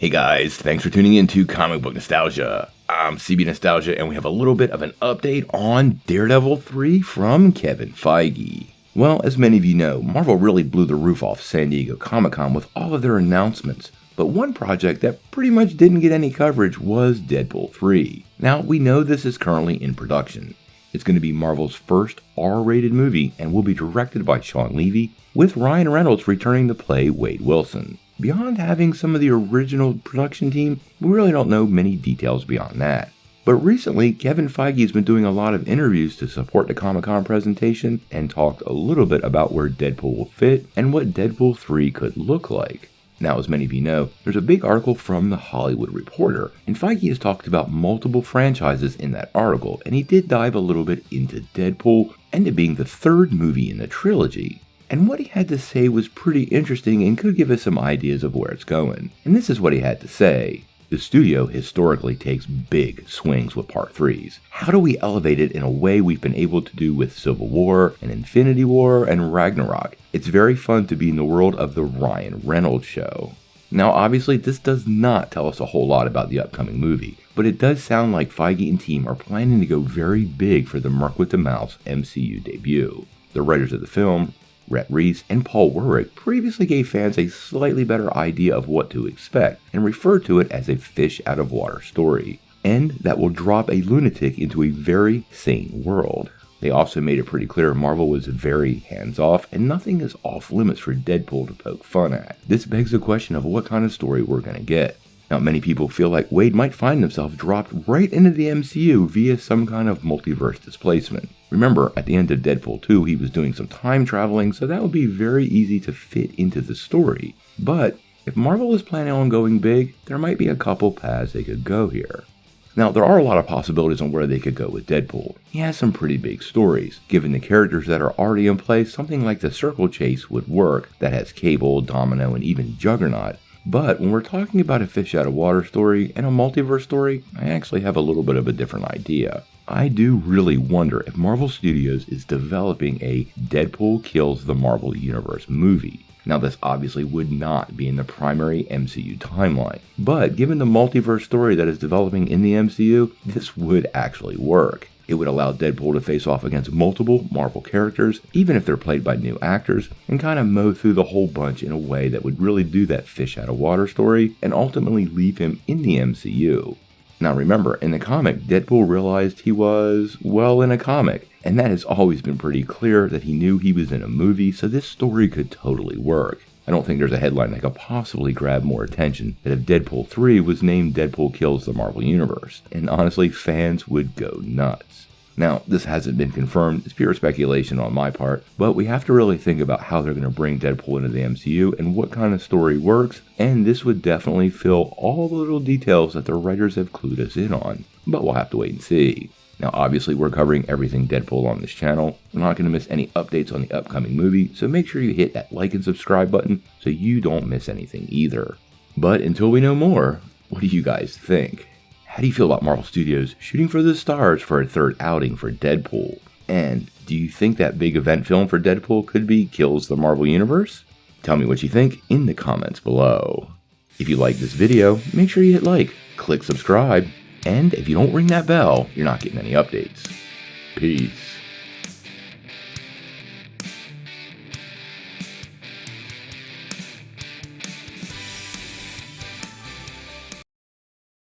Hey guys, thanks for tuning in to Comic Book Nostalgia. I'm CB Nostalgia, and we have a little bit of an update on Daredevil 3 from Kevin Feige. Well, as many of you know, Marvel really blew the roof off San Diego Comic-Con with all of their announcements, but one project that pretty much didn't get any coverage was Deadpool 3. Now, we know this is currently in production. It's going to be Marvel's first R-rated movie and will be directed by Sean Levy, with Ryan Reynolds returning to play Wade Wilson. Beyond having some of the original production team, we really don't know many details beyond that. But recently, Kevin Feige has been doing a lot of interviews to support the Comic-Con presentation and talked a little bit about where Deadpool will fit and what Deadpool 3 could look like. Now, as many of you know, there's a big article from The Hollywood Reporter, and Feige has talked about multiple franchises in that article, and he did dive a little bit into Deadpool and it being the third movie in the trilogy. And what he had to say was pretty interesting and could give us some ideas of where it's going. And this is what he had to say. The studio historically takes big swings with Part 3s. How do we elevate it in a way we've been able to do with Civil War and Infinity War and Ragnarok? It's very fun to be in the world of the Ryan Reynolds show. Now obviously this does not tell us a whole lot about the upcoming movie, but it does sound like Feige and team are planning to go very big for the Merc with the Mouse MCU debut. The writers of the film, Rhett Reese and Paul Wernick, previously gave fans a slightly better idea of what to expect and referred to it as a fish-out-of-water story, and that will drop a lunatic into a very sane world. They also made it pretty clear Marvel was very hands-off and nothing is off-limits for Deadpool to poke fun at. This begs the question of what kind of story we're going to get. Now, many people feel like Wade might find himself dropped right into the MCU via some kind of multiverse displacement. Remember, at the end of Deadpool 2, he was doing some time traveling, so that would be very easy to fit into the story. But if Marvel is planning on going big, there might be a couple paths they could go here. Now, there are a lot of possibilities on where they could go with Deadpool. He has some pretty big stories. Given the characters that are already in place, something like the Circle Chase would work that has Cable, Domino, and even Juggernaut. But when we're talking about a fish-out-of-water story and a multiverse story, I actually have a little bit of a different idea. I do really wonder if Marvel Studios is developing a Deadpool Kills the Marvel Universe movie. Now this obviously would not be in the primary MCU timeline, but given the multiverse story that is developing in the MCU, this would actually work. It would allow Deadpool to face off against multiple Marvel characters, even if they're played by new actors, and kind of mow through the whole bunch in a way that would really do that fish-out-of-water story and ultimately leave him in the MCU. Now remember, in the comic, Deadpool realized he was, well, in a comic, and that has always been pretty clear that he knew he was in a movie, so this story could totally work. I don't think there's a headline that could possibly grab more attention than if Deadpool 3 was named Deadpool Kills the Marvel Universe, and honestly, fans would go nuts. Now, this hasn't been confirmed, it's pure speculation on my part, but we have to really think about how they're going to bring Deadpool into the MCU and what kind of story works, and this would definitely fill all the little details that the writers have clued us in on, but we'll have to wait and see. Now obviously we're covering everything Deadpool on this channel. We're not going to miss any updates on the upcoming movie, so make sure you hit that like and subscribe button so you don't miss anything either. But until we know more, what do you guys think? How do you feel about Marvel Studios shooting for the stars for a third outing for Deadpool? And do you think that big event film for Deadpool could be Kills the Marvel Universe? Tell me what you think in the comments below. If you like this video, make sure you hit like, click subscribe, and if you don't ring that bell, you're not getting any updates. Peace.